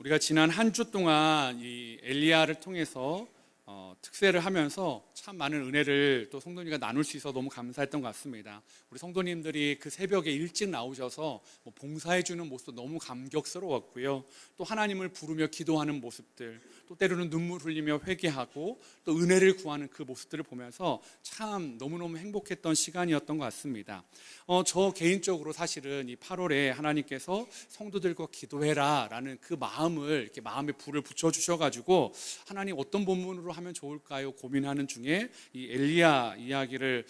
우리가 지난 한 주 동안 이 엘리야를 통해서 특세를 하면서 참 많은 은혜를 또 성도님과 나눌 수 있어 너무 감사했던 것 같습니다. 우리 성도님들이 그 새벽에 일찍 나오셔서 봉사해 주는 모습도 너무 감격스러웠고요. 또 하나님을 부르며 기도하는 모습들, 또 때로는 눈물 흘리며 회개하고 또 은혜를 구하는 그 모습들을 보면서 참 너무너무 행복했던 시간이었던 것 같습니다. 저 개인적으로 사실은 이 8월에 하나님께서 성도들과 기도해라 라는 그 마음을 이렇게 마음에 불을 붙여주셔가지고 하나님 어떤 본문으로 하면 좋을까요? 고민하는 중에 이 엘리야 이야기를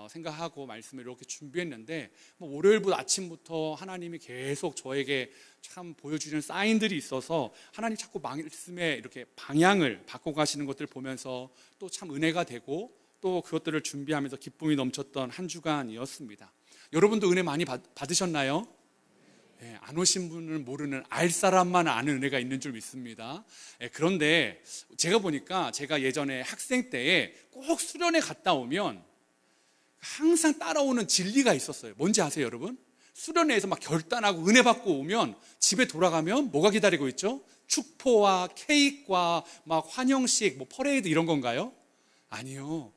생각하고 말씀을 이렇게 준비했는데 월요일부터 아침부터 하나님이 계속 저에게 참 보여주시는 사인들이 있어서 하나님 자꾸 말씀에 이렇게 방향을 바꿔가시는 것들을 보면서 또 참 은혜가 되고 또 그것들을 준비하면서 기쁨이 넘쳤던 한 주간이었습니다. 여러분도 은혜 많이 받으셨나요? 네, 안 오신 분은 모르는 알 사람만 아는 은혜가 있는 줄 믿습니다. 네, 그런데 제가 보니까 제가 예전에 학생 때에 꼭 수련회 갔다 오면 항상 따라오는 진리가 있었어요. 뭔지 아세요, 여러분? 수련회에서 막 결단하고 은혜 받고 오면 집에 돌아가면 뭐가 기다리고 있죠? 축포와 케이크와 막 환영식, 퍼레이드 이런 건가요? 아니요.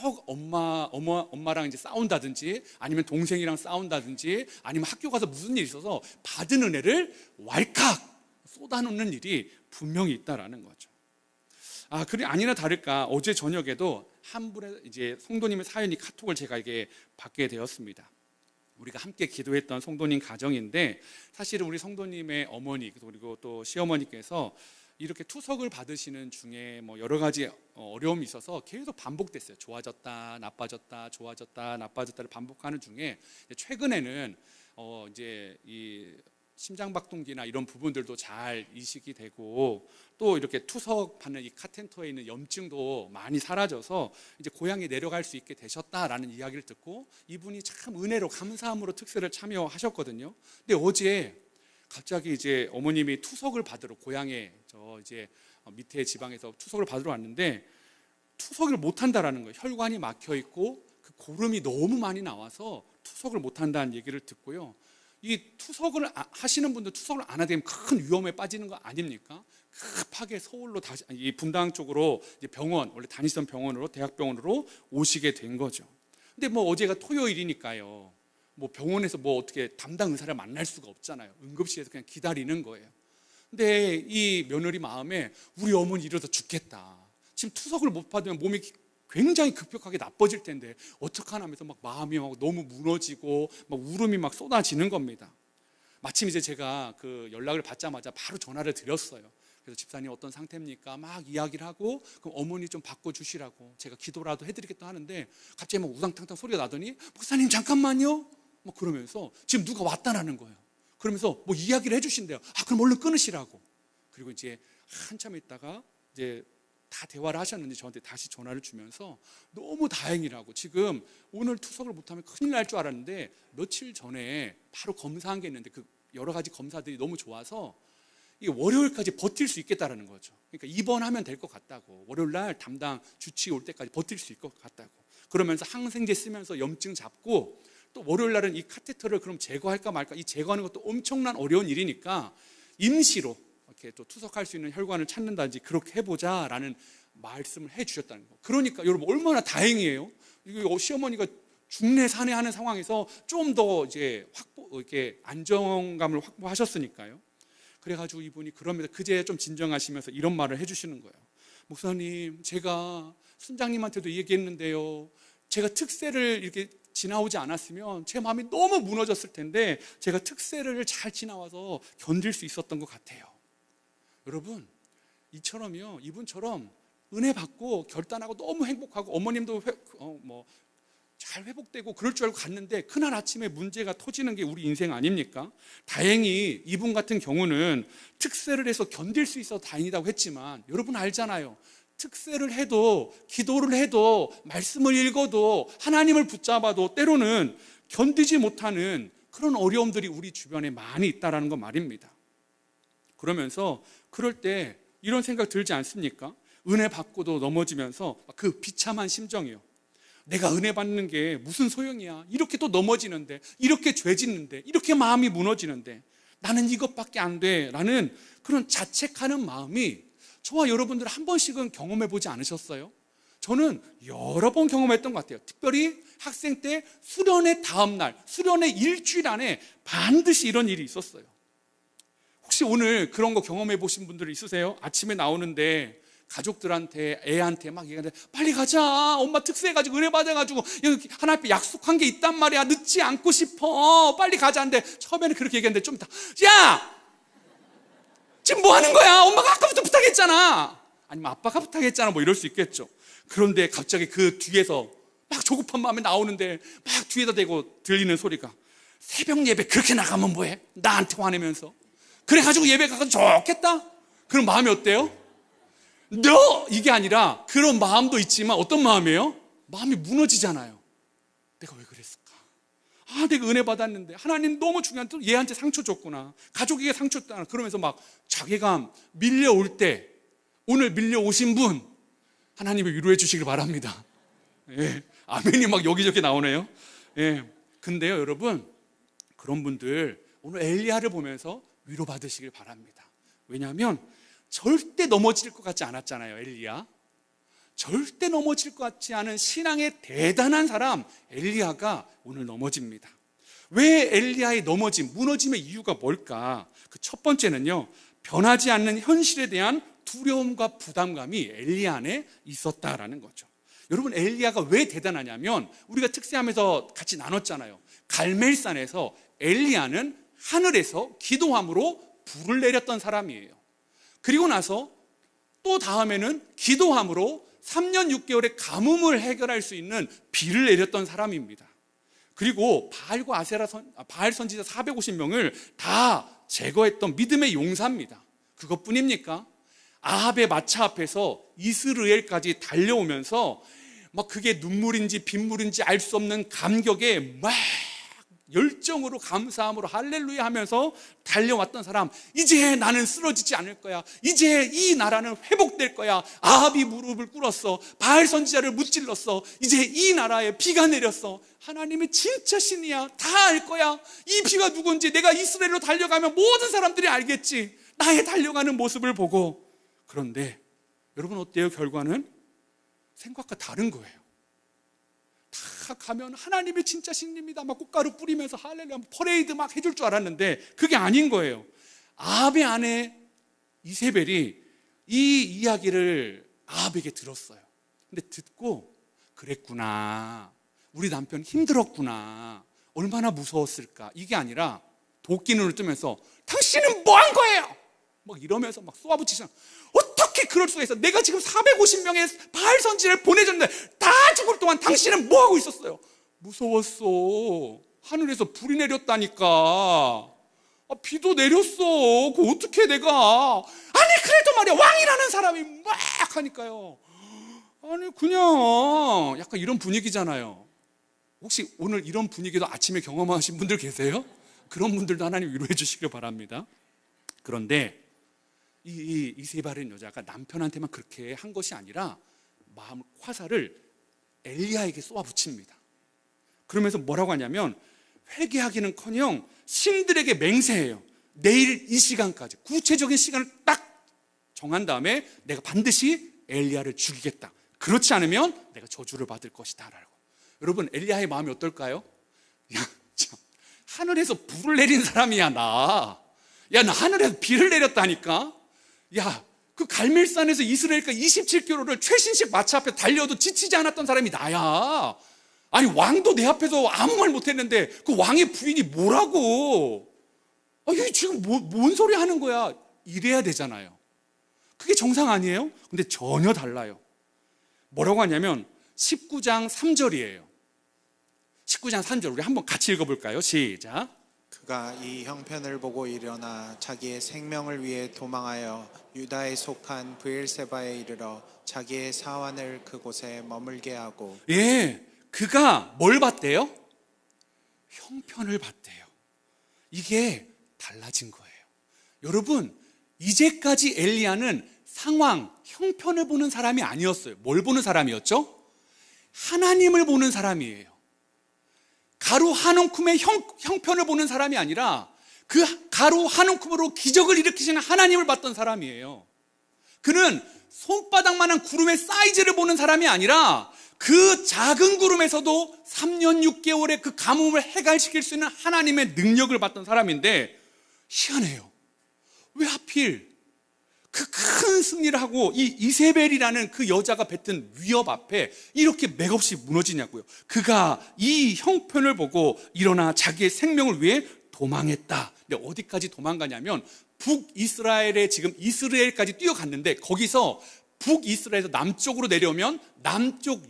꼭 엄마랑 이제 싸운다든지 아니면 동생이랑 싸운다든지 아니면 학교 가서 무슨 일이 있어서 받은 은혜를 왈칵 쏟아놓는 일이 분명히 있다라는 거죠. 그래 아니나 다를까 어제 저녁에도 한 분의 이제 성도님의 사연이 카톡을 제가 이게 받게 되었습니다. 우리가 함께 기도했던 성도님 가정인데 사실은 우리 성도님의 어머니 그리고 또 시어머니께서 이렇게 투석을 받으시는 중에 여러 가지 어려움이 있어서 계속 반복됐어요. 좋아졌다, 나빠졌다, 좋아졌다, 나빠졌다를 반복하는 중에 최근에는 이제 이 심장박동기나 이런 부분들도 잘 이식이 되고 또 이렇게 투석 받는 이 카텐터에 있는 염증도 많이 사라져서 이제 고향에 내려갈 수 있게 되셨다라는 이야기를 듣고 이분이 참 은혜로 감사함으로 특세를 참여하셨거든요. 근데 어제 갑자기 이제 어머님이 투석을 받으러 고향에 저 이제 밑에 지방에서 투석을 받으러 왔는데 투석을 못 한다라는 거예요. 혈관이 막혀 있고 그 고름이 너무 많이 나와서 투석을 못 한다는 얘기를 듣고요. 이 투석을 하시는 분들 투석을 안 하게 되면 큰 위험에 빠지는 거 아닙니까? 급하게 서울로 다시 이 분당 쪽으로 이제 병원 원래 다니던 병원으로 대학병원으로 오시게 된 거죠. 근데 어제가 토요일이니까요. 병원에서 어떻게 담당 의사를 만날 수가 없잖아요. 응급실에서 그냥 기다리는 거예요. 근데 이 며느리 마음에 우리 어머니 이러다 죽겠다. 지금 투석을 못 받으면 몸이 굉장히 급격하게 나빠질 텐데 어떡하나 하면서 마음이 너무 무너지고 울음이 쏟아지는 겁니다. 마침 이제 제가 그 연락을 받자마자 바로 전화를 드렸어요. 그래서 집사님 어떤 상태입니까? 막 이야기를 하고 그럼 어머니 좀 바꿔주시라고 제가 기도라도 해드리겠다 하는데 갑자기 우당탕탕 소리가 나더니 목사님 잠깐만요. 그러면서 지금 누가 왔다라는 거예요. 그러면서 이야기를 해주신대요. 그럼 얼른 끊으시라고. 그리고 이제 한참 있다가 이제 다 대화를 하셨는데 저한테 다시 전화를 주면서 너무 다행이라고 지금 오늘 투석을 못하면 큰일 날 줄 알았는데 며칠 전에 바로 검사한 게 있는데 그 여러 가지 검사들이 너무 좋아서 이게 월요일까지 버틸 수 있겠다라는 거죠. 그러니까 입원하면 될 것 같다고 월요일 날 담당 주치의 올 때까지 버틸 수 있을 것 같다고 그러면서 항생제 쓰면서 염증 잡고 또 월요일 날은 이 카테터를 그럼 제거할까 말까 이 제거하는 것도 엄청난 어려운 일이니까 임시로 이렇게 또 투석할 수 있는 혈관을 찾는다든지 그렇게 해보자라는 말씀을 해주셨다는 거. 그러니까 여러분 얼마나 다행이에요. 이거 시어머니가 중내 산해하는 상황에서 좀 더 이제 이렇게 안정감을 확보하셨으니까요. 그래가지고 이분이 그러면서 그제 좀 진정하시면서 이런 말을 해주시는 거예요. 목사님, 제가 순장님한테도 얘기했는데요. 제가 특세를 이렇게 지나오지 않았으면 제 마음이 너무 무너졌을 텐데 제가 특세를 잘 지나와서 견딜 수 있었던 것 같아요. 여러분, 이분처럼 은혜 받고 결단하고 너무 행복하고 어머님도 잘 회복되고 그럴 줄 알고 갔는데 그날 아침에 문제가 터지는 게 우리 인생 아닙니까? 다행히 이분 같은 경우는 특세를 해서 견딜 수 있어서 다행이라고 했지만 여러분 알잖아요. 특세를 해도 기도를 해도 말씀을 읽어도 하나님을 붙잡아도 때로는 견디지 못하는 그런 어려움들이 우리 주변에 많이 있다는 거 말입니다. 그러면서 그럴 때 이런 생각 들지 않습니까? 은혜 받고도 넘어지면서 그 비참한 심정이요. 내가 은혜 받는 게 무슨 소용이야. 이렇게 또 넘어지는데 이렇게 죄 짓는데 이렇게 마음이 무너지는데 나는 이것밖에 안 돼 라는 그런 자책하는 마음이 저와 여러분들 한 번씩은 경험해 보지 않으셨어요? 저는 여러 번 경험했던 것 같아요. 특별히 학생 때 수련의 다음 날, 수련의 일주일 안에 반드시 이런 일이 있었어요. 혹시 오늘 그런 거 경험해 보신 분들 있으세요? 아침에 나오는데 가족들한테, 애한테 막 얘기하는데 빨리 가자, 엄마 특세해가지고 은혜 받아가지고 여기 하나님 앞에 약속한 게 있단 말이야, 늦지 않고 싶어, 빨리 가자 하는데 처음에는 그렇게 얘기했는데 좀 이따 야! 지금 뭐 하는 거야? 엄마가 아까부터 부탁했잖아. 아니면 아빠가 부탁했잖아, 뭐 이럴 수 있겠죠. 그런데 갑자기 그 뒤에서 막 조급한 마음에 나오는데 막 뒤에다 대고 들리는 소리가, 새벽 예배 그렇게 나가면 뭐해? 나한테 화내면서. 그래가지고 예배 가서 좋겠다? 그런 마음이 어때요? 너! 이게 아니라 그런 마음도 있지만 어떤 마음이에요? 마음이 무너지잖아요. 내가 왜 그랬을까? 내가 은혜 받았는데 하나님 너무 중요한, 또 얘한테 상처 줬구나, 가족에게 상처 줬다, 그러면서 막 자괴감 밀려올 때, 오늘 밀려오신 분 하나님이 위로해 주시길 바랍니다. 예, 아멘이 막 여기저기 나오네요. 예, 근데요 여러분, 그런 분들 오늘 엘리야를 보면서 위로받으시길 바랍니다. 왜냐하면 절대 넘어질 것 같지 않았잖아요. 엘리야 절대 넘어질 것 같지 않은 신앙의 대단한 사람 엘리야가 오늘 넘어집니다. 왜 엘리야의 무너짐의 이유가 뭘까? 그 첫 번째는요, 변하지 않는 현실에 대한 두려움과 부담감이 엘리야 안에 있었다라는 거죠. 여러분, 엘리야가 왜 대단하냐면 우리가 특세하면서 같이 나눴잖아요. 갈멜산에서 엘리야는 하늘에서 기도함으로 불을 내렸던 사람이에요. 그리고 나서 또 다음에는 기도함으로 3년 6개월의 가뭄을 해결할 수 있는 비를 내렸던 사람입니다. 그리고 바알 선지자 450명을 다 제거했던 믿음의 용사입니다. 그것뿐입니까? 아합의 마차 앞에서 이스라엘까지 달려오면서 막 그게 눈물인지 빗물인지 알 수 없는 감격에 막 열정으로, 감사함으로 할렐루야 하면서 달려왔던 사람, 이제 나는 쓰러지지 않을 거야, 이제 이 나라는 회복될 거야, 아합이 무릎을 꿇었어, 바알 선지자를 무찔렀어, 이제 이 나라에 비가 내렸어, 하나님이 진짜 신이야, 다 알 거야, 이 비가 누군지 내가 이스라엘로 달려가면 모든 사람들이 알겠지, 나의 달려가는 모습을 보고. 그런데 여러분 어때요? 결과는 생각과 다른 거예요. 다 가면 하나님이 진짜 신입니다 막 꽃가루 뿌리면서 할렐루야 퍼레이드 막 해줄 줄 알았는데 그게 아닌 거예요. 아합의 아내 이세벨이 이 이야기를 아합에게 들었어요. 근데 듣고, 그랬구나, 우리 남편 힘들었구나, 얼마나 무서웠을까, 이게 아니라 도끼 눈을 뜨면서 당신은 뭐 한 거예요? 막 이러면서 막 쏘아붙이잖아. 어떻게 그럴 수가 있어? 내가 지금 450명의 바알 선지자를 보내줬는데 다 죽을 동안 당신은 뭐 하고 있었어요? 무서웠어. 하늘에서 불이 내렸다니까. 비도 내렸어. 그거 어떻게 내가. 아니 그래도 말이야, 왕이라는 사람이 막 하니까요. 아니 그냥 약간 이런 분위기잖아요. 혹시 오늘 이런 분위기도 아침에 경험하신 분들 계세요? 그런 분들도 하나님 위로해 주시길 바랍니다. 그런데 이세벨이라는 여자가 남편한테만 그렇게 한 것이 아니라 화살을 엘리야에게 쏘아붙입니다. 그러면서 뭐라고 하냐면 회개하기는커녕 신들에게 맹세해요. 내일 이 시간까지 구체적인 시간을 딱 정한 다음에 내가 반드시 엘리야를 죽이겠다, 그렇지 않으면 내가 저주를 받을 것이다 라고. 여러분, 엘리야의 마음이 어떨까요? 야, 참, 하늘에서 불을 내린 사람이야 나. 야, 나 하늘에서 비를 내렸다니까. 야, 그 갈멜산에서 이스라엘까지 27km를 최신식 마차 앞에 달려도 지치지 않았던 사람이 나야. 아니 왕도 내 앞에서 아무 말 못했는데 그 왕의 부인이 뭐라고, 이게 지금 뭔 소리 하는 거야, 이래야 되잖아요. 그게 정상 아니에요? 근데 전혀 달라요. 뭐라고 하냐면 19장 3절이에요 19장 3절 우리 한번 같이 읽어볼까요? 시작. 그가 이 형편을 보고 일어나 자기의 생명을 위해 도망하여 유다에 속한 브엘세바에 이르러 자기의 사환을 그곳에 머물게 하고. 예, 그가 뭘 봤대요? 형편을 봤대요. 이게 달라진 거예요. 여러분, 이제까지 엘리야는 상황, 형편을 보는 사람이 아니었어요. 뭘 보는 사람이었죠? 하나님을 보는 사람이에요. 가루 한 움큼의 형편을 보는 사람이 아니라 그 가루 한 움큼으로 기적을 일으키시는 하나님을 봤던 사람이에요. 그는 손바닥만한 구름의 사이즈를 보는 사람이 아니라 그 작은 구름에서도 3년 6개월의 그 가뭄을 해갈시킬 수 있는 하나님의 능력을 봤던 사람인데, 희한해요. 왜 하필 그 큰 승리를 하고 이 이세벨이라는 그 여자가 뱉은 위협 앞에 이렇게 맥없이 무너지냐고요. 그가 이 형편을 보고 일어나 자기의 생명을 위해 도망했다. 근데 어디까지 도망가냐면 북이스라엘에 지금 이스라엘까지 뛰어갔는데, 거기서 북이스라엘에서 남쪽으로 내려오면 남쪽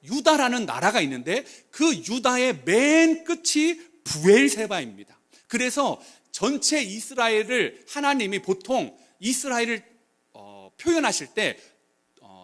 유다라는 나라가 있는데, 그 유다의 맨 끝이 브엘세바입니다. 그래서 전체 이스라엘을 하나님이 보통 이스라엘을 표현하실 때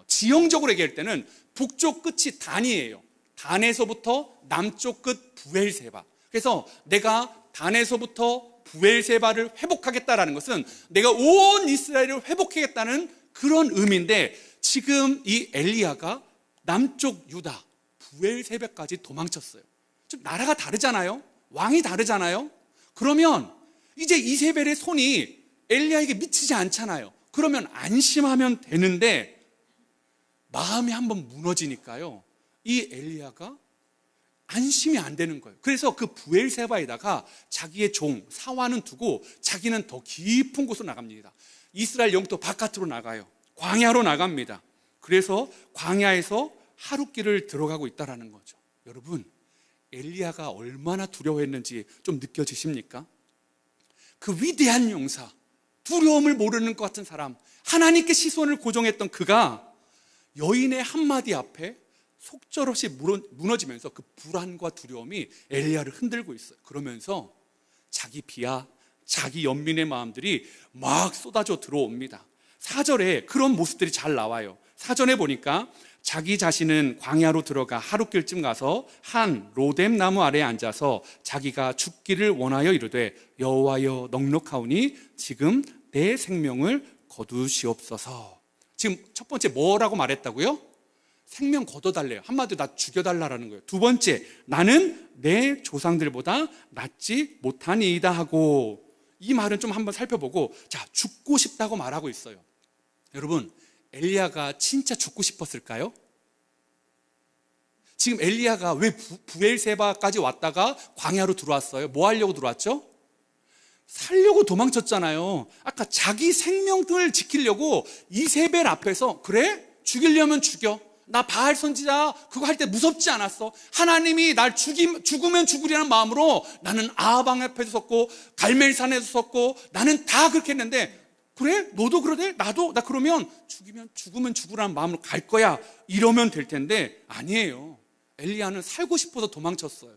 지형적으로 얘기할 때는 북쪽 끝이 단이에요. 단에서부터 남쪽 끝 브엘세바. 그래서 내가 단에서부터 브엘세바를 회복하겠다라는 것은 내가 온 이스라엘을 회복하겠다는 그런 의미인데, 지금 이 엘리야가 남쪽 유다 브엘세바까지 도망쳤어요. 좀 나라가 다르잖아요. 왕이 다르잖아요. 그러면 이제 이세벨의 손이 엘리야에게 미치지 않잖아요. 그러면 안심하면 되는데 마음이 한번 무너지니까요, 이 엘리야가 안심이 안 되는 거예요. 그래서 그 브엘세바에다가 자기의 종 사환은 두고 자기는 더 깊은 곳으로 나갑니다. 이스라엘 영토 바깥으로 나가요. 광야로 나갑니다. 그래서 광야에서 하룻길을 들어가고 있다라는 거죠. 여러분, 엘리야가 얼마나 두려워했는지 좀 느껴지십니까? 그 위대한 용사, 두려움을 모르는 것 같은 사람, 하나님께 시선을 고정했던 그가 여인의 한마디 앞에 속절없이 무너지면서 그 불안과 두려움이 엘리야를 흔들고 있어요. 그러면서 자기 비하, 자기 연민의 마음들이 막 쏟아져 들어옵니다. 4절에 그런 모습들이 잘 나와요. 4절에 보니까 자기 자신은 광야로 들어가 하룻길쯤 가서 한 로뎀 나무 아래에 앉아서 자기가 죽기를 원하여 이르되, 여호와여 넉넉하오니 지금 내 생명을 거두시옵소서. 지금 첫 번째 뭐라고 말했다고요? 생명 거둬달래요. 한마디로 나 죽여달라는 거예요. 두 번째, 나는 내 조상들보다 낫지 못하니이다 하고, 이 말은 좀 한번 살펴보고, 자, 죽고 싶다고 말하고 있어요. 여러분, 엘리야가 진짜 죽고 싶었을까요? 지금 엘리야가 왜 브엘세바까지 왔다가 광야로 들어왔어요? 뭐 하려고 들어왔죠? 살려고 도망쳤잖아요. 아까 자기 생명을 지키려고 이세벨 앞에서, 그래? 죽이려면 죽여. 나 바알 선지자 그거 할 때 무섭지 않았어. 하나님이 날 죽으면 죽으려는 마음으로 나는 아방 앞에서 섰고 갈멜산에서 섰고 나는 다 그렇게 했는데, 그래? 너도 그러대? 나도? 나 그러면 죽으면 죽으라는 마음으로 갈 거야, 이러면 될 텐데 아니에요. 엘리야는 살고 싶어서 도망쳤어요.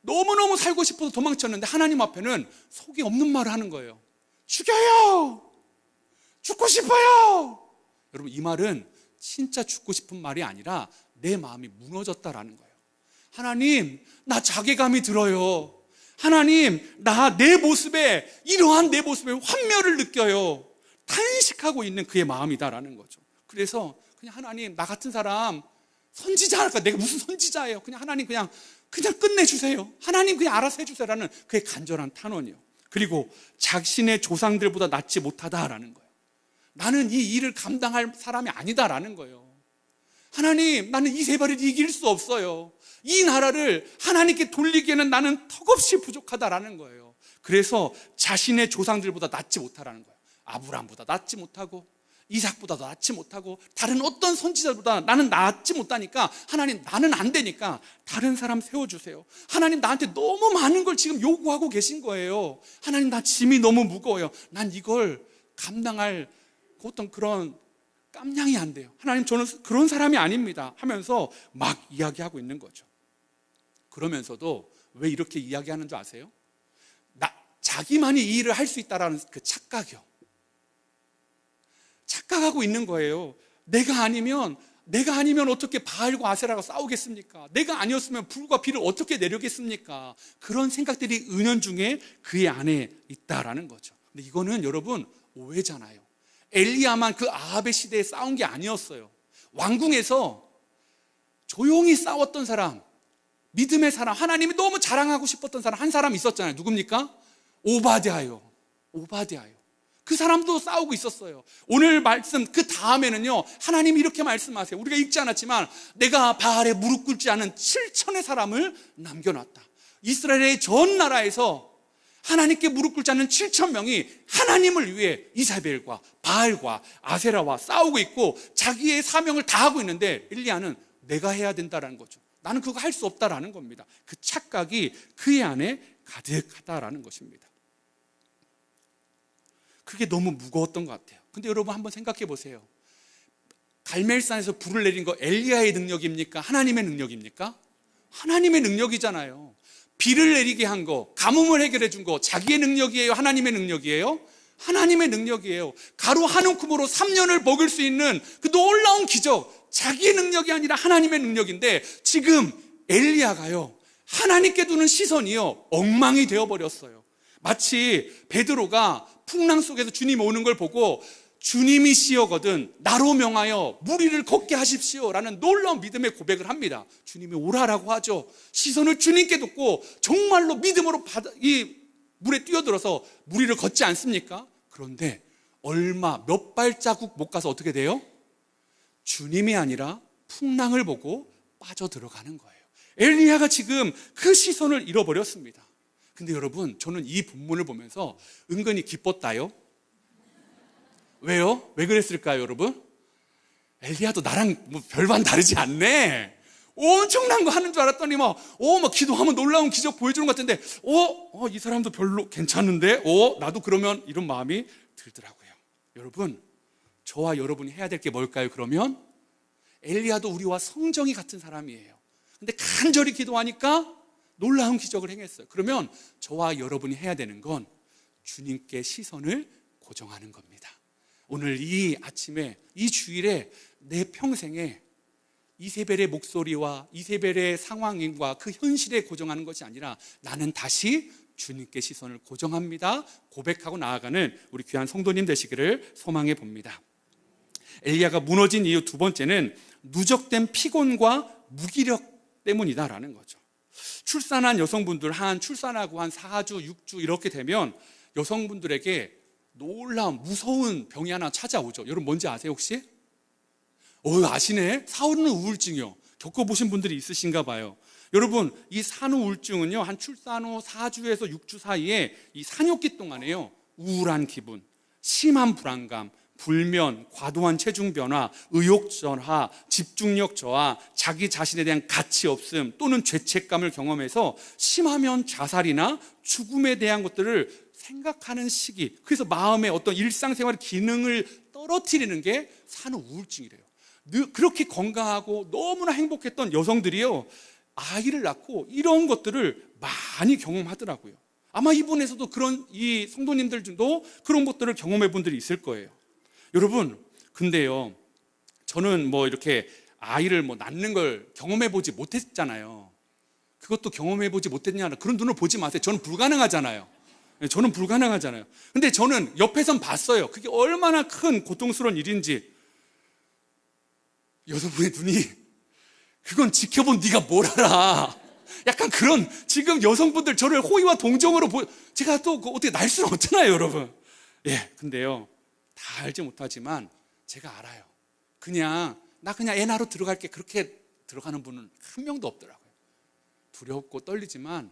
너무너무 살고 싶어서 도망쳤는데 하나님 앞에는 속이 없는 말을 하는 거예요. 죽여요! 죽고 싶어요! 여러분, 이 말은 진짜 죽고 싶은 말이 아니라 내 마음이 무너졌다라는 거예요. 하나님, 나 자괴감이 들어요. 하나님, 내 모습에, 이러한 내 모습에 환멸을 느껴요. 탄식하고 있는 그의 마음이다라는 거죠. 그래서 그냥 하나님, 나 같은 사람 선지자 할까? 내가 무슨 선지자예요? 그냥 하나님 그냥 끝내주세요. 하나님 그냥 알아서 해주세요라는 그의 간절한 탄원이요. 그리고 자신의 조상들보다 낫지 못하다라는 거예요. 나는 이 일을 감당할 사람이 아니다라는 거예요. 하나님, 나는 이세벨을 이길 수 없어요. 이 나라를 하나님께 돌리기에는 나는 턱없이 부족하다라는 거예요. 그래서 자신의 조상들보다 낫지 못하라는 거예요. 아브라함보다 낫지 못하고 이삭보다 낫지 못하고 다른 어떤 선지자보다 나는 낫지 못하니까, 하나님 나는 안 되니까 다른 사람 세워주세요. 하나님, 나한테 너무 많은 걸 지금 요구하고 계신 거예요. 하나님, 나 짐이 너무 무거워요. 난 이걸 감당할 어떤 그런 깜냥이 안 돼요. 하나님, 저는 그런 사람이 아닙니다 하면서 막 이야기하고 있는 거죠. 그러면서도 왜 이렇게 이야기하는 줄 아세요? 자기만이 이 일을 할 수 있다라는 그 착각이요. 착각하고 있는 거예요. 내가 아니면 어떻게 바알과 아세라가 싸우겠습니까? 내가 아니었으면 불과 비를 어떻게 내리겠습니까? 그런 생각들이 은연중에 그의 안에 있다라는 거죠. 근데 이거는 여러분 오해잖아요. 엘리야만 그 아합의 시대에 싸운 게 아니었어요. 왕궁에서 조용히 싸웠던 사람, 믿음의 사람, 하나님이 너무 자랑하고 싶었던 사람 한 사람 있었잖아요. 누굽니까? 오바댜요. 그 사람도 싸우고 있었어요. 오늘 말씀 그 다음에는요, 하나님이 이렇게 말씀하세요. 우리가 읽지 않았지만 내가 바알에 무릎 꿇지 않은 7천의 사람을 남겨놨다. 이스라엘의 전 나라에서 하나님께 무릎 꿇지 않는 7천 명이 하나님을 위해 이사벨과 바알과 아세라와 싸우고 있고 자기의 사명을 다하고 있는데 엘리야는 내가 해야 된다라는 거죠. 나는 그거 할 수 없다라는 겁니다. 그 착각이 그의 안에 가득하다라는 것입니다. 그게 너무 무거웠던 것 같아요. 근데 여러분 한번 생각해 보세요. 갈멜산에서 불을 내린 거 엘리야의 능력입니까? 하나님의 능력입니까? 하나님의 능력이잖아요. 비를 내리게 한 거, 가뭄을 해결해 준 거 자기의 능력이에요? 하나님의 능력이에요? 하나님의 능력이에요. 가루 한 움큼으로 3년을 먹을 수 있는 그 놀라운 기적, 자기의 능력이 아니라 하나님의 능력인데 지금 엘리야가요, 하나님께 두는 시선이요, 엉망이 되어버렸어요. 마치 베드로가 풍랑 속에서 주님이 오는 걸 보고 주님이시여거든 나로 명하여 무리를 걷게 하십시오 라는 놀라운 믿음의 고백을 합니다. 주님이 오라라고 하죠. 시선을 주님께 뒀고 정말로 믿음으로 이 물에 뛰어들어서 무리를 걷지 않습니까? 그런데 얼마 몇 발자국 못 가서 어떻게 돼요? 주님이 아니라 풍랑을 보고 빠져들어가는 거예요. 엘리야가 지금 그 시선을 잃어버렸습니다. 근데 여러분, 저는 이 본문을 보면서 은근히 기뻤다요. 왜요? 왜 그랬을까요, 여러분? 엘리야도 나랑 뭐 별반 다르지 않네. 엄청난 거 하는 줄 알았더니 막 기도하면 놀라운 기적 보여주는 것 같은데, 이 사람도 별로 괜찮은데, 나도 그러면 이런 마음이 들더라고요. 여러분, 저와 여러분이 해야 될 게 뭘까요, 그러면? 엘리야도 우리와 성정이 같은 사람이에요. 근데 간절히 기도하니까 놀라운 기적을 행했어요. 그러면 저와 여러분이 해야 되는 건 주님께 시선을 고정하는 겁니다. 오늘 이 아침에, 이 주일에 내 평생에 이세벨의 목소리와 이세벨의 상황과 그 현실에 고정하는 것이 아니라 나는 다시 주님께 시선을 고정합니다 고백하고 나아가는 우리 귀한 성도님 되시기를 소망해 봅니다. 엘리야가 무너진 이유 두 번째는 누적된 피곤과 무기력 때문이다라는 거죠. 출산한 여성분들 출산하고 한 4주, 6주 이렇게 되면 여성분들에게 놀라운 무서운 병이 하나 찾아오죠. 여러분 뭔지 아세요 혹시? 아시네? 산후 우울증이요. 겪어보신 분들이 있으신가 봐요. 여러분 이 산후 우울증은요, 한 출산 후 4주에서 6주 사이에 이 산욕기 동안에요, 우울한 기분, 심한 불안감, 불면, 과도한 체중 변화, 의욕 저하, 집중력 저하, 자기 자신에 대한 가치 없음 또는 죄책감을 경험해서 심하면 자살이나 죽음에 대한 것들을 생각하는 시기, 그래서 마음의 어떤 일상생활의 기능을 떨어뜨리는 게 산후 우울증이래요. 그렇게 건강하고 너무나 행복했던 여성들이요, 아이를 낳고 이런 것들을 많이 경험하더라고요. 아마 이분에서도 이 성도님들 중도 그런 것들을 경험해 본 분들이 있을 거예요. 여러분, 근데요, 저는 이렇게 아이를 낳는 걸 경험해 보지 못했잖아요. 그것도 경험해 보지 못했냐, 그런 눈을 보지 마세요. 저는 불가능하잖아요. 근데 저는 옆에선 봤어요. 그게 얼마나 큰 고통스러운 일인지. 여성분의 눈이, 그건 지켜본 네가 뭘 알아. 약간 그런, 지금 여성분들 저를 호의와 동정으로 제가 또 어떻게 날 수는 없잖아요, 여러분. 근데요, 다 알지 못하지만 제가 알아요. 나 그냥 애 낳으러 들어갈게, 그렇게 들어가는 분은 한 명도 없더라고요. 두렵고 떨리지만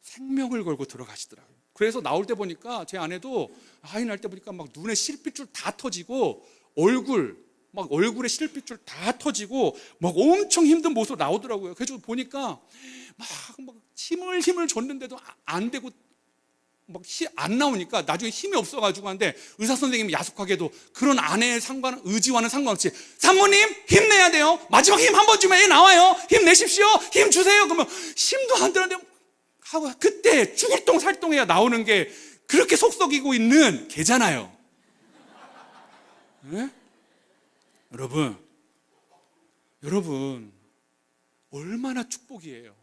생명을 걸고 들어가시더라고요. 그래서 나올 때 보니까 제 아내도 아이 낳을 때 보니까 막 눈에 실핏줄 다 터지고 얼굴에 실핏줄 다 터지고 막 엄청 힘든 모습으로 나오더라고요. 그래서 보니까 막 힘을 줬는데도 안 되고 안 나오니까 나중에 힘이 없어가지고 하는데, 의사 선생님이 야속하게도 그런 아내의 의지와는 상관없이 산모님 힘내야 돼요. 마지막 힘 한 번 주면 애 나와요. 힘내십시오. 힘 주세요. 그러면 힘도 안 드는데 하고, 그때 죽을 똥 살똥해야 나오는 게 그렇게 속썩이고 있는 개잖아요. 네? 여러분 얼마나 축복이에요.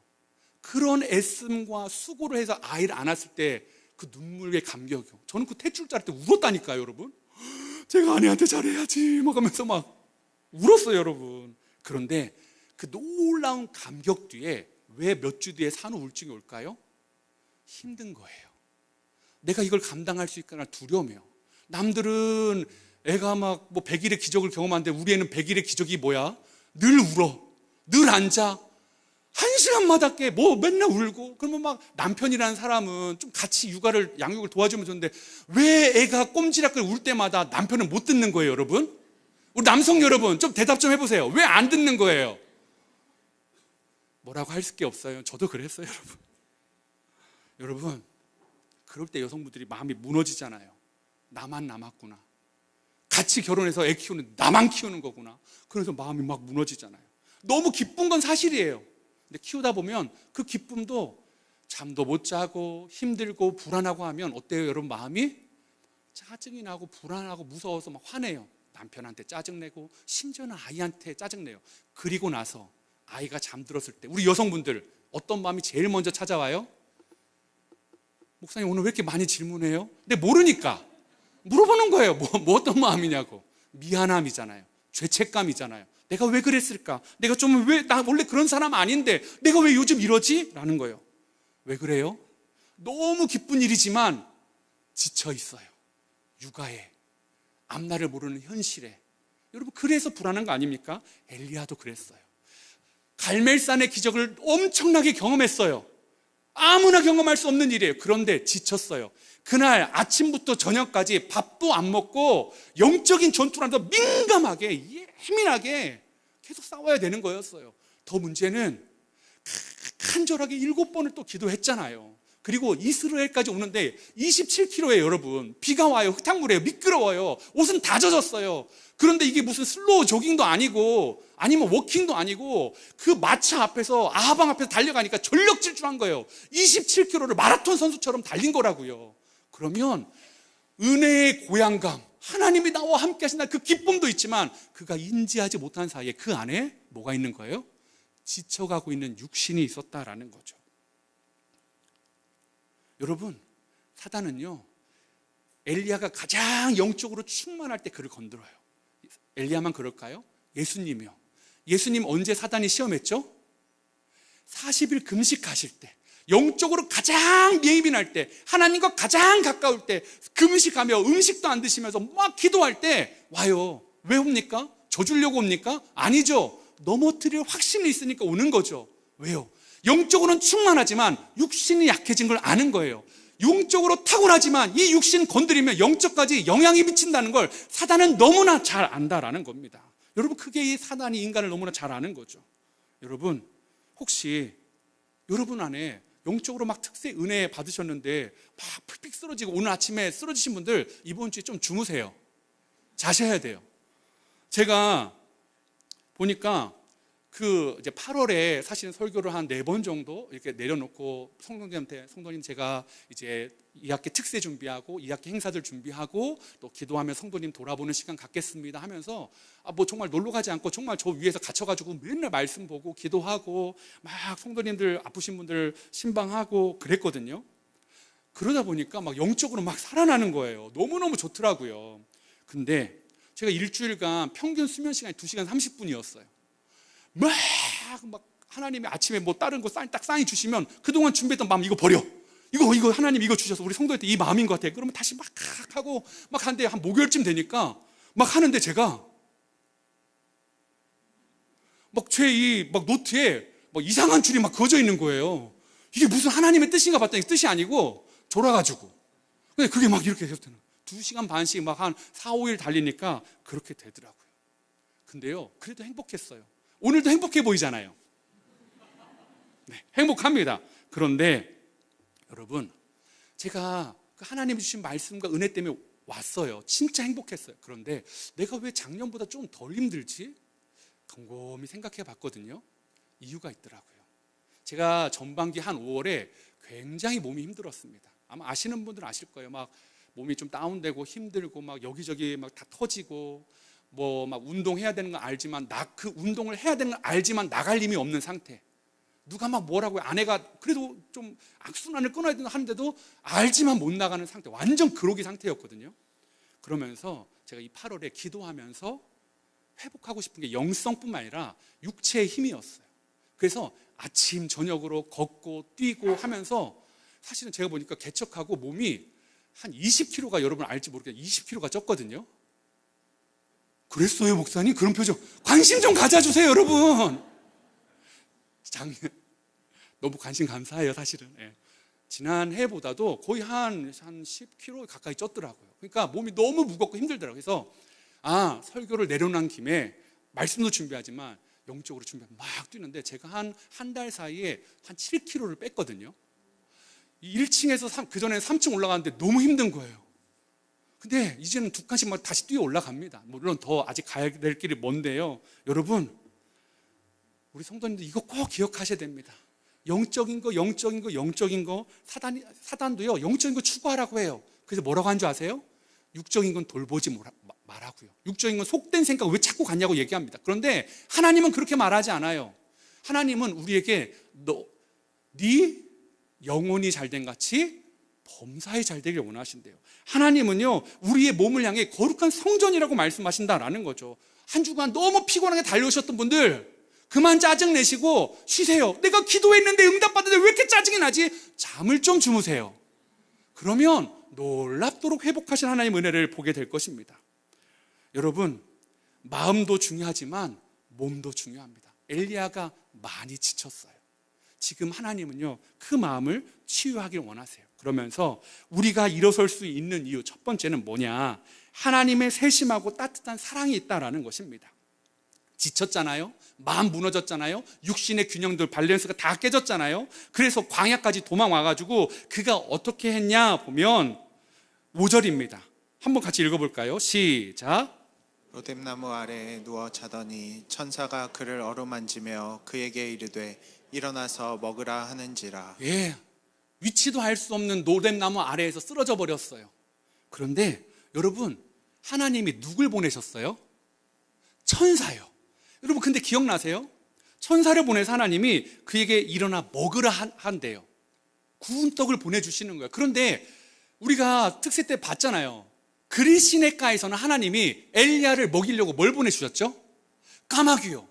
그런 애씀과 수고를 해서 아이를 안았을 때 그 눈물의 감격이요. 저는 그 탯줄 자를 때 울었다니까요, 여러분. 제가 아내한테 잘해야지 하면서 막 울었어요, 여러분. 그런데 그 놀라운 감격 뒤에 왜 몇 주 뒤에 산후 우울증이 올까요? 힘든 거예요. 내가 이걸 감당할 수 있거나 두려움이에요. 남들은 애가 막 뭐 100일의 기적을 경험하는데 우리 애는 100일의 기적이 뭐야? 늘 울어. 늘 앉아. 1시간마다 깨. 뭐 맨날 울고. 그러면 막 남편이라는 사람은 좀 같이 양육을 도와주면 좋은데 왜 애가 꼼지락거리 울 때마다 남편은 못 듣는 거예요, 여러분? 우리 남성 여러분 좀 대답 좀 해보세요. 왜 안 듣는 거예요? 뭐라고 할 게 없어요. 저도 그랬어요, 여러분. 여러분, 그럴 때 여성분들이 마음이 무너지잖아요. 나만 남았구나. 같이 결혼해서 애 키우는 나만 키우는 거구나. 그래서 마음이 막 무너지잖아요. 너무 기쁜 건 사실이에요. 근데 키우다 보면 그 기쁨도 잠도 못 자고 힘들고 불안하고 하면 어때요, 여러분? 마음이 짜증이 나고 불안하고 무서워서 막 화내요. 남편한테 짜증내고 심지어는 아이한테 짜증내요. 그리고 나서 아이가 잠들었을 때 우리 여성분들 어떤 마음이 제일 먼저 찾아와요? 목사님 오늘 왜 이렇게 많이 질문해요? 근데 모르니까 물어보는 거예요. 뭐 어떤 마음이냐고. 미안함이잖아요. 죄책감이잖아요. 내가 왜 그랬을까? 내가 나 원래 그런 사람 아닌데 내가 왜 요즘 이러지? 라는 거예요. 왜 그래요? 너무 기쁜 일이지만 지쳐 있어요. 육아에, 앞날을 모르는 현실에. 여러분, 그래서 불안한 거 아닙니까? 엘리야도 그랬어요. 갈멜산의 기적을 엄청나게 경험했어요. 아무나 경험할 수 없는 일이에요. 그런데 지쳤어요. 그날 아침부터 저녁까지 밥도 안 먹고 영적인 전투라도 민감하게 예민하게 계속 싸워야 되는 거였어요. 더 문제는 간절하게 7번을 또 기도했잖아요. 그리고 이스라엘까지 오는데 27km예요, 여러분. 비가 와요. 흙탕물이에요. 미끄러워요. 옷은 다 젖었어요. 그런데 이게 무슨 슬로우 조깅도 아니고 아니면 워킹도 아니고 그 마차 앞에서 아하방 앞에서 달려가니까 전력 질주한 거예요. 27km를 마라톤 선수처럼 달린 거라고요. 그러면 은혜의 고향감, 하나님이 나와 함께 하신다 그 기쁨도 있지만 그가 인지하지 못한 사이에 그 안에 뭐가 있는 거예요? 지쳐가고 있는 육신이 있었다라는 거죠. 여러분, 사단은요, 엘리야가 가장 영적으로 충만할 때 그를 건드려요. 엘리야만 그럴까요? 예수님이요. 예수님 언제 사단이 시험했죠? 40일 금식하실 때, 영적으로 가장 예민할 때, 하나님과 가장 가까울 때 금식하며 음식도 안 드시면서 막 기도할 때 와요. 왜 옵니까? 져주려고 옵니까? 아니죠. 넘어뜨릴 확신이 있으니까 오는 거죠. 왜요? 영적으로는 충만하지만 육신이 약해진 걸 아는 거예요. 영적으로 탁월하지만 이 육신 건드리면 영적까지 영향이 미친다는 걸 사단은 너무나 잘 안다라는 겁니다. 여러분, 그게 이 사단이 인간을 너무나 잘 아는 거죠. 여러분, 혹시 여러분 안에 영적으로 막 특세 은혜 받으셨는데 막 픽픽 쓰러지고 오늘 아침에 쓰러지신 분들 이번 주에 좀 주무세요. 자셔야 돼요. 제가 보니까 이제 8월에 사실은 설교를 한 4번 정도 이렇게 내려놓고 성도님한테, 성도님 제가 이제 2학기 특세 준비하고 2학기 행사들 준비하고 또 기도하며 성도님 돌아보는 시간 갖겠습니다 하면서 뭐 정말 놀러 가지 않고 정말 저 위에서 갇혀가지고 맨날 말씀 보고 기도하고 막 성도님들 아프신 분들 신방하고 그랬거든요. 그러다 보니까 막 영적으로 막 살아나는 거예요. 너무너무 좋더라고요. 근데 제가 일주일간 평균 수면 시간이 2시간 30분이었어요. 막 하나님이 아침에 뭐 다른 거 딱 사인 주시면 그동안 준비했던 마음 이거 버려. 이거 하나님 이거 주셔서 우리 성도한테 이 마음인 것 같아. 그러면 다시 막 하고 막 하는데 한 목요일쯤 되니까 막 하는데 제가 막 제 이 막 노트에 막 이상한 줄이 막 그어져 있는 거예요. 이게 무슨 하나님의 뜻인가 봤더니 뜻이 아니고 졸아가지고. 근데 그게 막 이렇게 계속 되는 2시간 반씩 막 한 4, 5일 달리니까 그렇게 되더라고요. 근데요, 그래도 행복했어요. 오늘도 행복해 보이잖아요. 네, 행복합니다. 그런데 여러분, 제가 그 하나님이 주신 말씀과 은혜 때문에 왔어요. 진짜 행복했어요. 그런데 내가 왜 작년보다 좀 덜 힘들지? 곰곰이 생각해 봤거든요. 이유가 있더라고요. 제가 전반기 한 5월에 굉장히 몸이 힘들었습니다. 아마 아시는 분들은 아실 거예요. 막 몸이 좀 다운되고 힘들고 막 여기저기 막 다 터지고 뭐 막 운동해야 되는 건 알지만 그 운동을 해야 되는 건 알지만 나갈 힘이 없는 상태. 누가 막 뭐라고 아내가 그래도 좀 악순환을 끊어야 된다 하는데도 알지만 못 나가는 상태. 완전 그러기 상태였거든요. 그러면서 제가 이 8월에 기도하면서 회복하고 싶은 게 영성뿐만 아니라 육체의 힘이었어요. 그래서 아침 저녁으로 걷고 뛰고 하면서 사실은 제가 보니까 개척하고 몸이 한 20kg가 여러분 알지 모르겠는데 20kg가 쪘거든요. 그랬어요, 목사님? 그런 표정. 관심 좀 가져주세요, 여러분. 너무 관심 감사해요, 사실은. 예. 지난해보다도 거의 한 10kg 가까이 쪘더라고요. 그러니까 몸이 너무 무겁고 힘들더라고요. 그래서 설교를 내려놓은 김에 말씀도 준비하지만 영적으로 준비하면 막 뛰는데 제가 한 달 사이에 한 7kg를 뺐거든요. 1층에서 그전에 3층 올라가는데 너무 힘든 거예요. 근데 이제는 2칸씩 막 다시 뛰어 올라갑니다. 물론 더 아직 가야 될 길이 먼데요. 여러분, 우리 성도님들 이거 꼭 기억하셔야 됩니다. 영적인 거 사단도요 영적인 거 추구하라고 해요. 그래서 뭐라고 한 줄 아세요? 육적인 건 돌보지 말라고요. 육적인 건 속된 생각 왜 자꾸 갖냐고 얘기합니다. 그런데 하나님은 그렇게 말하지 않아요. 하나님은 우리에게 네 영혼이 잘된 같이 범사에 잘 되길 원하신대요. 하나님은요 우리의 몸을 향해 거룩한 성전이라고 말씀하신다라는 거죠. 한 주간 너무 피곤하게 달려오셨던 분들 그만 짜증내시고 쉬세요. 내가 기도했는데 응답받았는데 왜 이렇게 짜증이 나지? 잠을 좀 주무세요. 그러면 놀랍도록 회복하신 하나님의 은혜를 보게 될 것입니다. 여러분, 마음도 중요하지만 몸도 중요합니다. 엘리야가 많이 지쳤어요. 지금 하나님은요 그 마음을 치유하길 원하세요. 그러면서 우리가 일어설 수 있는 이유 첫 번째는 뭐냐? 하나님의 세심하고 따뜻한 사랑이 있다라는 것입니다. 지쳤잖아요. 마음 무너졌잖아요. 육신의 균형들 밸런스가 다 깨졌잖아요. 그래서 광야까지 도망와가지고 그가 어떻게 했냐 보면 5절입니다. 한번 같이 읽어볼까요? 시작. 로뎀나무 아래에 누워 자더니 천사가 그를 어루만지며 그에게 이르되 일어나서 먹으라 하는지라. 예, 위치도 알 수 없는 로뎀나무 아래에서 쓰러져 버렸어요. 그런데 여러분, 하나님이 누굴 보내셨어요? 천사요. 여러분 근데 기억나세요? 천사를 보내서 하나님이 그에게 일어나 먹으라 한대요. 구운 떡을 보내주시는 거예요. 그런데 우리가 특세 때 봤잖아요. 그리시네가에서는 하나님이 엘리야를 먹이려고 뭘 보내주셨죠? 까마귀요.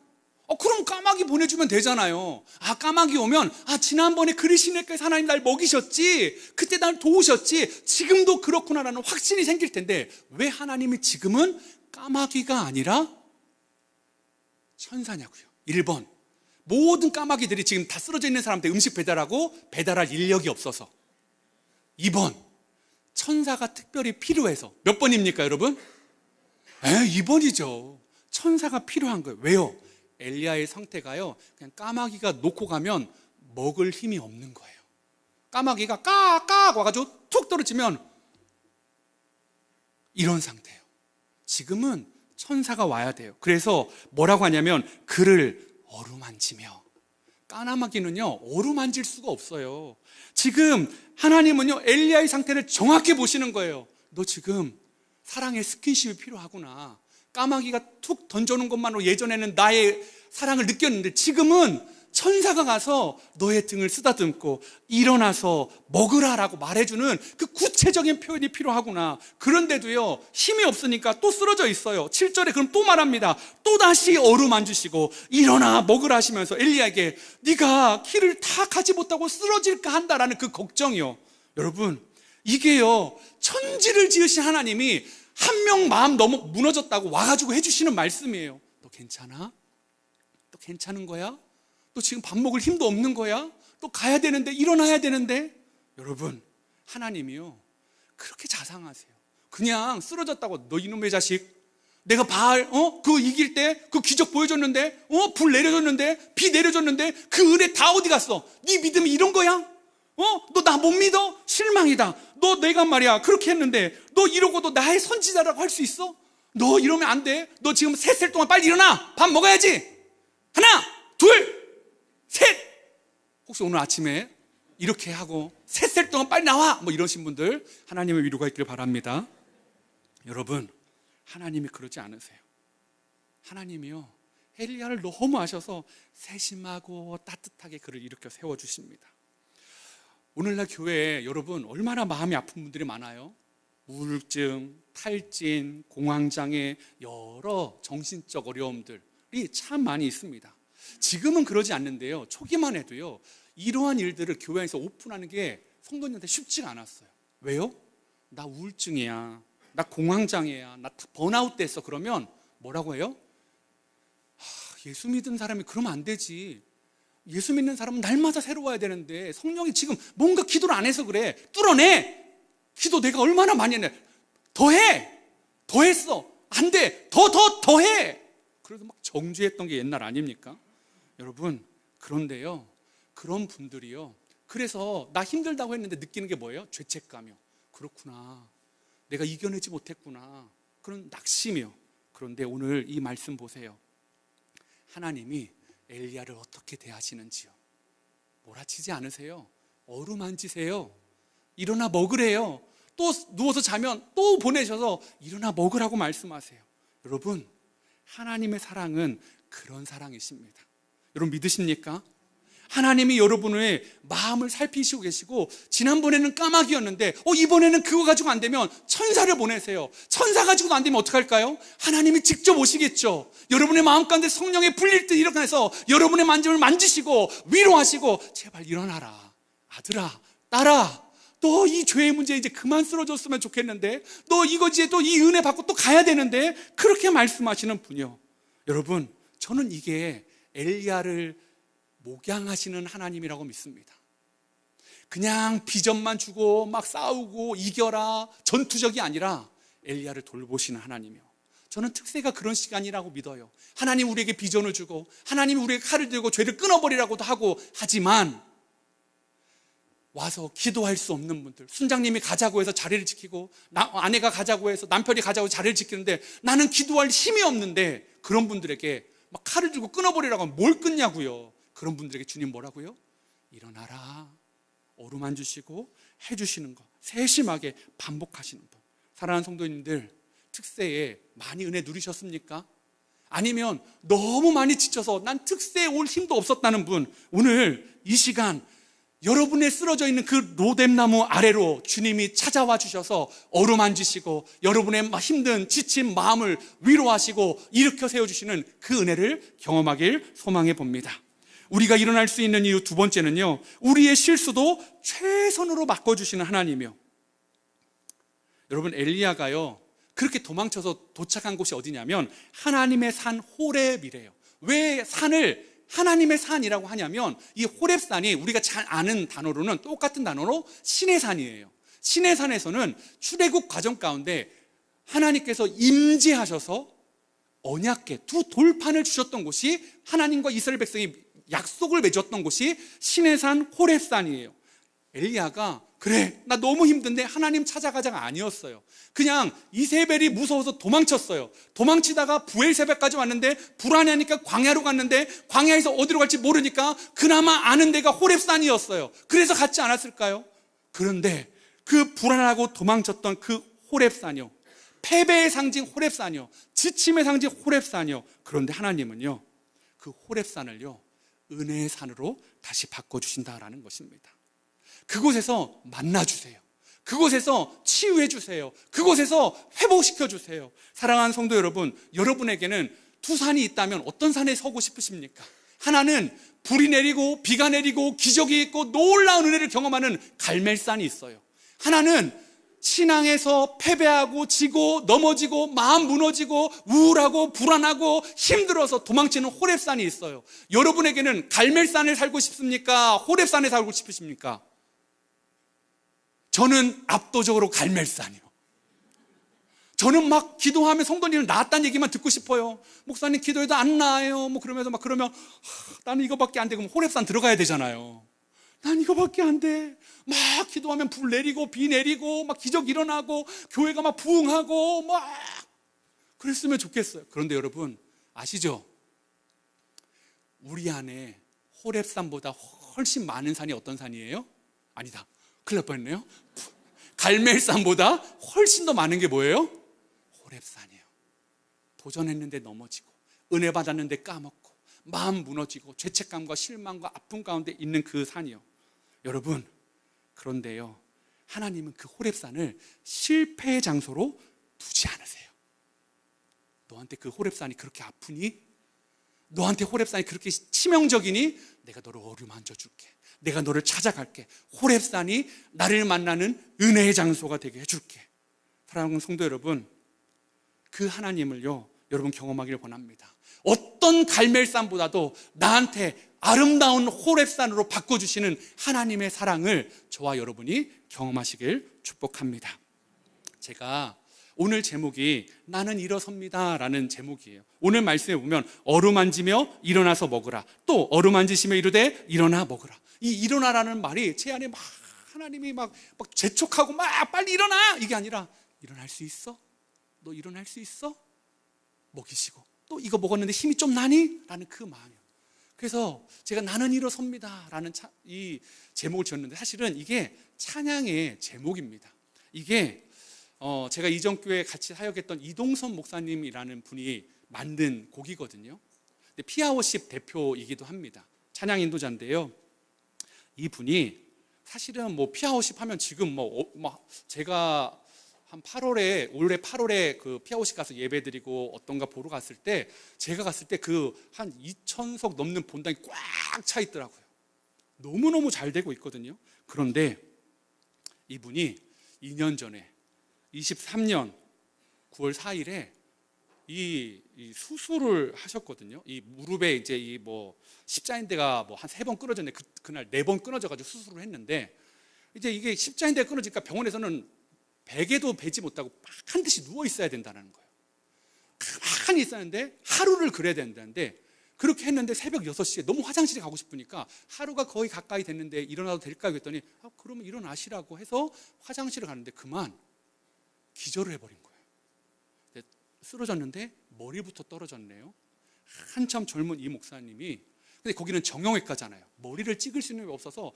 그럼 까마귀 보내주면 되잖아요. 까마귀 오면 지난번에 그리시네가에서 하나님 날 먹이셨지, 그때 날 도우셨지, 지금도 그렇구나라는 확신이 생길 텐데 왜 하나님이 지금은 까마귀가 아니라 천사냐고요. 1번, 모든 까마귀들이 지금 다 쓰러져 있는 사람한테 음식 배달하고 배달할 인력이 없어서. 2번, 천사가 특별히 필요해서. 몇 번입니까 여러분? 2번이죠. 천사가 필요한 거예요. 왜요? 엘리야의 상태가요 그냥 까마귀가 놓고 가면 먹을 힘이 없는 거예요. 까마귀가 까까 와가지고 툭 떨어지면 이런 상태예요. 지금은 천사가 와야 돼요. 그래서 뭐라고 하냐면 그를 어루만지며. 까마귀는요 어루만질 수가 없어요. 지금 하나님은요 엘리야의 상태를 정확히 보시는 거예요. 너 지금 사랑의 스킨십이 필요하구나. 까마귀가 툭 던져놓은 것만으로 예전에는 나의 사랑을 느꼈는데 지금은 천사가 가서 너의 등을 쓰다듬고 일어나서 먹으라라고 말해주는 그 구체적인 표현이 필요하구나. 그런데도요 힘이 없으니까 또 쓰러져 있어요. 7절에 그럼 또 말합니다. 또다시 어루만지시고 일어나 먹으라 하시면서 엘리야에게 네가 키를 다 가지 못하고 쓰러질까 한다라는 그 걱정이요. 여러분 이게요 천지를 지으신 하나님이 한 명 마음 너무 무너졌다고 와가지고 해주시는 말씀이에요. 너 괜찮아? 너 괜찮은 거야? 너 지금 밥 먹을 힘도 없는 거야? 또 가야 되는데, 일어나야 되는데. 여러분 하나님이요 그렇게 자상하세요. 그냥 쓰러졌다고 너 이놈의 자식, 내가 그 이길 때 그 기적 보여줬는데, 불 내려줬는데, 비 내려줬는데 그 은혜 다 어디 갔어? 네 믿음이 이런 거야? 너 나 못 믿어? 실망이다. 너 내가 말이야 그렇게 했는데 너 이러고도 나의 선지자라고 할 수 있어? 너 이러면 안 돼. 너 지금 셋 동안 빨리 일어나. 밥 먹어야지. 하나, 둘, 셋. 혹시 오늘 아침에 이렇게 하고 셋 동안 빨리 나와 뭐 이러신 분들 하나님의 위로가 있기를 바랍니다. 여러분 하나님이 그러지 않으세요. 하나님이요 엘리야를 너무 아셔서 세심하고 따뜻하게 그를 일으켜 세워주십니다. 오늘날 교회에 여러분 얼마나 마음이 아픈 분들이 많아요. 우울증, 탈진, 공황장애, 여러 정신적 어려움들이 참 많이 있습니다. 지금은 그러지 않는데요 초기만 해도요 이러한 일들을 교회에서 오픈하는 게 성도님한테 쉽지가 않았어요. 왜요? 나 우울증이야, 나 공황장애야, 나 번아웃 됐어. 그러면 뭐라고 해요? 예수 믿은 사람이 그러면 안 되지. 예수 믿는 사람은 날마다 새로워야 되는데 성령이 지금 뭔가 기도를 안 해서 그래. 뚫어내. 기도 내가 얼마나 많이 했네. 더해. 더했어. 안 돼. 더해. 그래서 막 정죄했던 게 옛날 아닙니까? 여러분, 그런데요, 그런 분들이요, 그래서 나 힘들다고 했는데 느끼는 게 뭐예요? 죄책감이요. 그렇구나, 내가 이겨내지 못했구나, 그런 낙심이요. 그런데 오늘 이 말씀 보세요. 하나님이 엘리야를 어떻게 대하시는지요. 몰아치지 않으세요. 어루만지세요. 일어나 먹으래요. 또 누워서 자면 또 보내셔서 일어나 먹으라고 말씀하세요. 여러분, 하나님의 사랑은 그런 사랑이십니다. 여러분 믿으십니까? 하나님이 여러분의 마음을 살피시고 계시고, 지난번에는 까마귀였는데 이번에는 그거 가지고 안 되면 천사를 보내세요. 천사 가지고도 안 되면 어떡할까요? 하나님이 직접 오시겠죠. 여러분의 마음 가운데 성령의 불릴 듯 일어나서 여러분의 만짐을 만지시고 위로하시고, 제발 일어나라 아들아, 딸아, 너 이 죄의 문제 이제 그만 쓰러졌으면 좋겠는데, 너 이거 이제 또 이 은혜 받고 또 가야 되는데, 그렇게 말씀하시는 분이요. 여러분, 저는 이게 엘리야를 목양하시는 하나님이라고 믿습니다. 그냥 비전만 주고 막 싸우고 이겨라, 전투적이 아니라 엘리야를 돌보시는 하나님이요. 저는 특세가 그런 시간이라고 믿어요. 하나님 우리에게 비전을 주고, 하나님 우리에게 칼을 들고 죄를 끊어버리라고도 하고 하지만, 와서 기도할 수 없는 분들, 순장님이 가자고 해서 자리를 지키고, 아내가 가자고 해서 남편이 가자고 해서 자리를 지키는데 나는 기도할 힘이 없는데, 그런 분들에게 막 칼을 들고 끊어버리라고 하면 뭘 끊냐고요. 그런 분들에게 주님 뭐라고요? 일어나라, 어루만지시고 해주시는 것 세심하게 반복하시는 분. 사랑하는 성도님들, 특세에 많이 은혜 누리셨습니까? 아니면 너무 많이 지쳐서 난 특세에 올 힘도 없었다는 분, 오늘 이 시간 여러분의 쓰러져 있는 그 로뎀나무 아래로 주님이 찾아와 주셔서 어루만지시고 여러분의 힘든 지친 마음을 위로하시고 일으켜 세워주시는 그 은혜를 경험하길 소망해 봅니다. 우리가 일어날 수 있는 이유 두 번째는요, 우리의 실수도 최선으로 바꿔주시는 하나님이요. 여러분, 엘리야가요 그렇게 도망쳐서 도착한 곳이 어디냐면 하나님의 산 호렙이래요. 왜 산을 하나님의 산이라고 하냐면, 이 호렙산이 우리가 잘 아는 단어로는 똑같은 단어로 신의 산이에요. 신의 산에서는 출애굽 과정 가운데 하나님께서 임재하셔서 언약궤 두 돌판을 주셨던 곳이, 하나님과 이스라엘 백성이 약속을 맺었던 곳이 신의 산 호렙산이에요. 엘리야가 그래, 나 너무 힘든데 하나님 찾아가자가 아니었어요. 그냥 이세벨이 무서워서 도망쳤어요. 도망치다가 부엘세바까지 왔는데 불안해하니까 광야로 갔는데, 광야에서 어디로 갈지 모르니까 그나마 아는 데가 호렙산이었어요. 그래서 갔지 않았을까요? 그런데 그 불안하고 도망쳤던 그 호렙산이요, 패배의 상징 호렙산이요, 지침의 상징 호렙산이요. 그런데 하나님은요 그 호렙산을요 은혜의 산으로 다시 바꿔주신다라는 것입니다. 그곳에서 만나주세요. 그곳에서 치유해주세요. 그곳에서 회복시켜주세요. 사랑하는 성도 여러분, 여러분에게는 두 산이 있다면 어떤 산에 서고 싶으십니까? 하나는 불이 내리고 비가 내리고 기적이 있고 놀라운 은혜를 경험하는 갈멜산이 있어요. 하나는 신앙에서 패배하고 지고 넘어지고 마음 무너지고 우울하고 불안하고 힘들어서 도망치는 호렙산이 있어요. 여러분에게는 갈멜산에 살고 싶습니까? 호렙산에 살고 싶으십니까? 저는 압도적으로 갈멜산이요. 저는 막 기도하면 성도님을 나았다는 얘기만 듣고 싶어요. 목사님 기도해도 안 나아요. 그러면서 그러면 나는 이거밖에 안 돼. 그럼 호렙산 들어가야 되잖아요. 난 이거밖에 안 돼. 막 기도하면 불 내리고 비 내리고 막 기적 일어나고 교회가 막 부흥하고 막 그랬으면 좋겠어요. 그런데 여러분 아시죠? 우리 안에 호렙산보다 훨씬 많은 산이 어떤 산이에요? 아니다, 큰일 날 뻔했네요. 갈멜산보다 훨씬 더 많은 게 뭐예요? 호렙산이에요. 도전했는데 넘어지고 은혜 받았는데 까먹고 마음 무너지고 죄책감과 실망과 아픔 가운데 있는 그 산이요. 여러분, 그런데요 하나님은 그 호렙산을 실패의 장소로 두지 않으세요. 너한테 그 호렙산이 그렇게 아프니? 너한테 호렙산이 그렇게 치명적이니 내가 너를 어루만져 줄게. 내가 너를 찾아갈게. 호렙산이 나를 만나는 은혜의 장소가 되게 해줄게. 사랑하는 성도 여러분, 그 하나님을요, 여러분 경험하기를 원합니다. 어떤 갈멜산보다도 나한테 아름다운 호렙산으로 바꿔주시는 하나님의 사랑을 저와 여러분이 경험하시길 축복합니다. 제가 오늘 제목이 나는 일어섭니다 라는 제목이에요. 오늘 말씀에 보면 어루만지며 일어나서 먹으라, 또 어루만지시며 이르되 일어나 먹으라. 이 일어나라는 말이 제 안에 막 하나님이 막 재촉하고 막 빨리 일어나 이게 아니라 일어날 수 있어? 너 일어날 수 있어? 먹이시고 또 이거 먹었는데 힘이 좀 나니? 라는 그 마음이에요. 그래서 제가 나는 일어섭니다 라는 이 제목을 지었는데 사실은 이게 찬양의 제목입니다. 이게 제가 이전 교회에 같이 사역했던 이동선 목사님이라는 분이 만든 곡이거든요. 근데 피아워십 대표이기도 합니다. 찬양 인도자인데요. 이 분이 사실은 뭐 피아워십 하면 지금 제가 한 8월에 올해 8월에 그 피아워십 가서 예배드리고 어떤가 보러 갔을 때 제가 갔을 때 그 한 2,000석 넘는 본당이 꽉 차 있더라고요. 너무너무 잘 되고 있거든요. 그런데 이분이 2년 전에 23년 9월 4일에 이 수술을 하셨거든요. 이 무릎에 이제 이 십자인대가 한 3번 끊어졌는데 그날 4번 끊어져가지고 수술을 했는데 이제 이게 십자인대가 끊어지니까 병원에서는 베개도 베지 못하고 한 듯이 누워 있어야 된다는 거예요. 가만히 있었는데 하루를 그래야 된다는데 그렇게 했는데 새벽 6시에 너무 화장실에 가고 싶으니까 하루가 거의 가까이 됐는데 일어나도 될까 했더니 그러면 일어나시라고 해서 화장실을 갔는데 그만 기절을 해버린 거예요. 쓰러졌는데 머리부터 떨어졌네요. 한참 젊은 이 목사님이, 근데 거기는 정형외과잖아요. 머리를 찍을 수 있는 게 없어서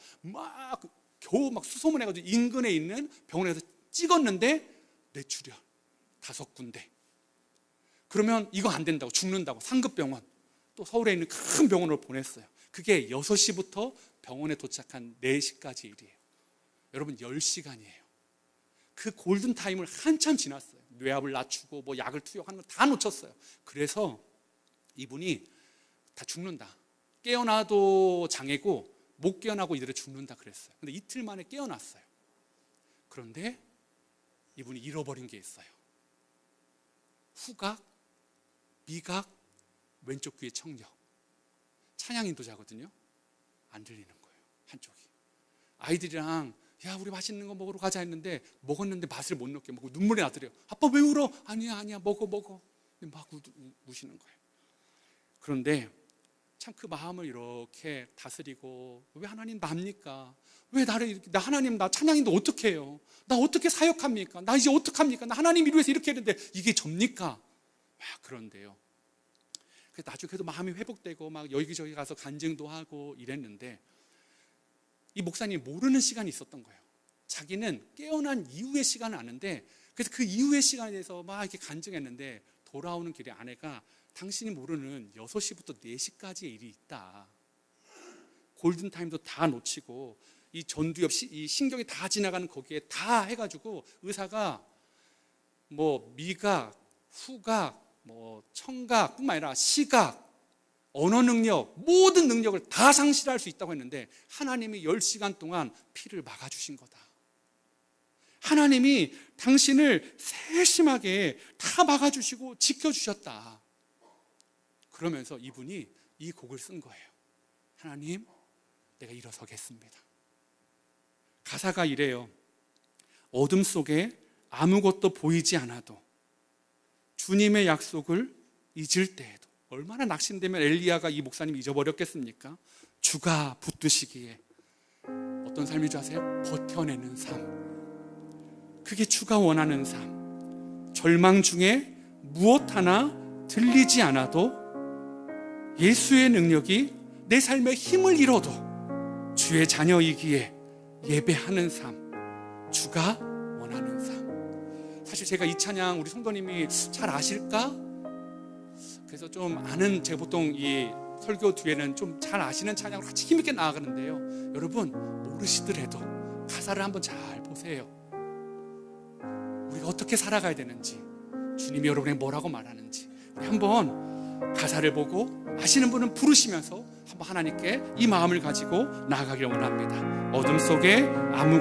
겨우 수소문해가지고 인근에 있는 병원에서 찍었는데 뇌출혈 5군데. 그러면 이거 안 된다고, 죽는다고 상급병원 또 서울에 있는 큰 병원으로 보냈어요. 그게 6시부터 병원에 도착한 4시까지 일이에요. 여러분 10시간이에요. 그 골든타임을 한참 지났어요. 뇌압을 낮추고 약을 투여하는 거 다 놓쳤어요. 그래서 이분이 다 죽는다, 깨어나도 장애고 못 깨어나고 이대로 죽는다 그랬어요. 근데 이틀 만에 깨어났어요. 그런데 이분이 잃어버린 게 있어요. 후각, 미각, 왼쪽 귀의 청력. 찬양 인도자거든요. 안 들리는 거예요, 한쪽이. 아이들이랑 야 우리 맛있는 거 먹으러 가자 했는데 먹었는데 맛을 못 느껴. 먹고 눈물이 나더래요. 아빠 왜 울어? 아니야 먹어. 막 우시는 거예요. 그런데 참 그 마음을 이렇게 다스리고, 왜 하나님 납니까? 왜 나를 이렇게, 하나님 나 찬양인데 어떻게 해요? 나 어떻게 사역합니까? 나 이제 어떡합니까? 나 하나님 이루어서 이렇게 했는데 이게 접니까? 그런데요. 그래서 나중에 그래도 마음이 회복되고 막 여기저기 가서 간증도 하고 이랬는데 이 목사님이 모르는 시간이 있었던 거예요. 자기는 깨어난 이후의 시간은 아는데, 그래서 그 이후의 시간에 대해서 막 이렇게 간증했는데 돌아오는 길에 아내가 당신이 모르는 6시부터 4시까지의 일이 있다. 골든타임도 다 놓치고 이 전두엽, 이 신경이 다 지나가는 거기에 다 해가지고 의사가 미각, 후각, 청각 뿐만 아니라 시각, 언어 능력, 모든 능력을 다 상실할 수 있다고 했는데 하나님이 10시간 동안 피를 막아주신 거다. 하나님이 당신을 세심하게 다 막아주시고 지켜주셨다. 그러면서 이분이 이 곡을 쓴 거예요. 하나님, 내가 일어서겠습니다. 가사가 이래요. 어둠 속에 아무것도 보이지 않아도 주님의 약속을 잊을 때에도. 얼마나 낙심되면 엘리야가 이 목사님 잊어버렸겠습니까? 주가 붙드시기에 어떤 삶인 줄 아세요? 버텨내는 삶. 그게 주가 원하는 삶. 절망 중에 무엇 하나 들리지 않아도 예수의 능력이 내 삶에 힘을 잃어도 주의 자녀이기에 예배하는 삶. 주가 원하는 삶. 사실 제가 이 찬양 우리 성도님이 잘 아실까? 그래서 좀 아는, 제가 보통 이 설교 뒤에는 좀 잘 아시는 찬양으로 같이 힘있게 나아가는데요. 여러분 모르시더라도 가사를 한번 잘 보세요. 우리가 어떻게 살아가야 되는지, 주님이 여러분에게 뭐라고 말하는지 우리 한번 가사를 보고 아시는 분은 부르시면서 한번 하나님께 이 마음을 가지고 나아가기를 원합니다. 어둠 속에 아무